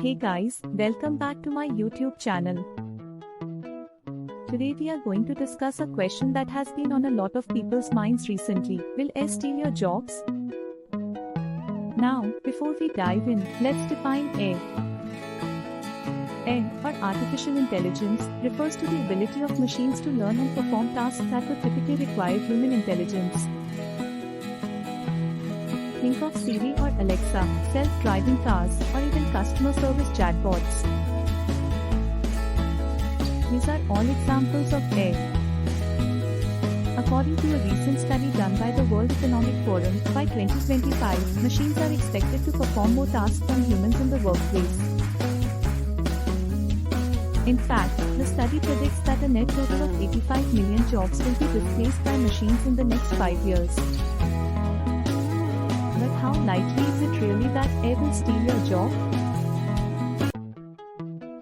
Hey guys, welcome back to my YouTube channel. Today we are going to discuss a question that has been on a lot of people's minds recently. Will AI steal your jobs? Now, before we dive in, let's define AI. AI, or artificial intelligence, refers to the ability of machines to learn and perform tasks that would typically require human intelligence. Think of Siri or Alexa, self-driving cars, or even customer service chatbots. These are all examples of AI. According to a recent study done by the World Economic Forum, by 2025, machines are expected to perform more tasks than humans in the workplace. In fact, the study predicts that a net total of 85 million jobs will be displaced by machines in the next 5 years. But how likely is it really that AI will steal your job?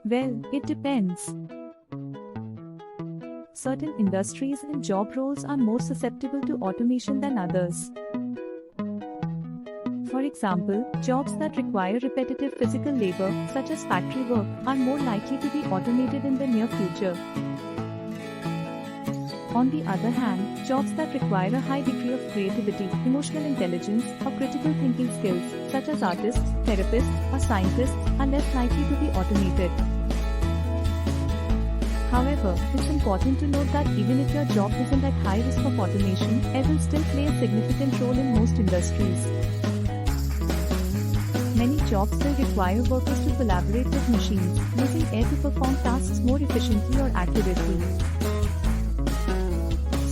Well, it depends. Certain industries and job roles are more susceptible to automation than others. For example, jobs that require repetitive physical labor, such as factory work, are more likely to be automated in the near future. On the other hand, jobs that require a high degree of creativity, emotional intelligence, or critical thinking skills, such as artists, therapists, or scientists, are less likely to be automated. However, it's important to note that even if your job isn't at high risk of automation, AI will still play a significant role in most industries. Many jobs still require workers to collaborate with machines, using AI to perform tasks more efficiently or accurately.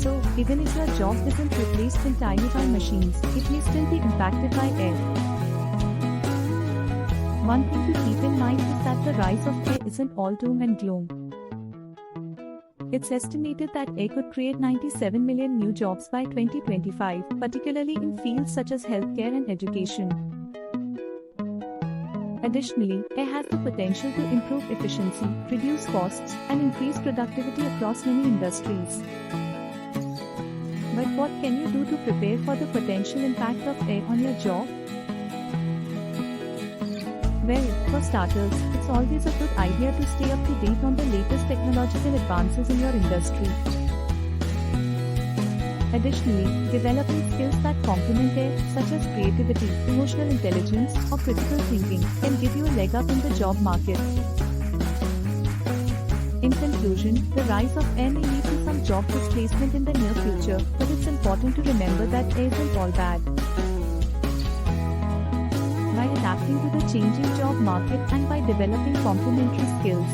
So, even if your job isn't replaced entirely by machines, it may still be impacted by AI. One thing to keep in mind is that the rise of AI isn't all doom and gloom. It's estimated that AI could create 97 million new jobs by 2025, particularly in fields such as healthcare and education. Additionally, AI has the potential to improve efficiency, reduce costs, and increase productivity across many industries. But what can you do to prepare for the potential impact of AI on your job? Well, for starters, it's always a good idea to stay up to date on the latest technological advances in your industry. Additionally, developing skills that complement AI, such as creativity, emotional intelligence, or critical thinking, can give you a leg up in the job market. In conclusion, the rise of AI may lead to some job displacement in the near future, but it's important to remember that AI isn't all bad. By adapting to the changing job market and by developing complementary skills,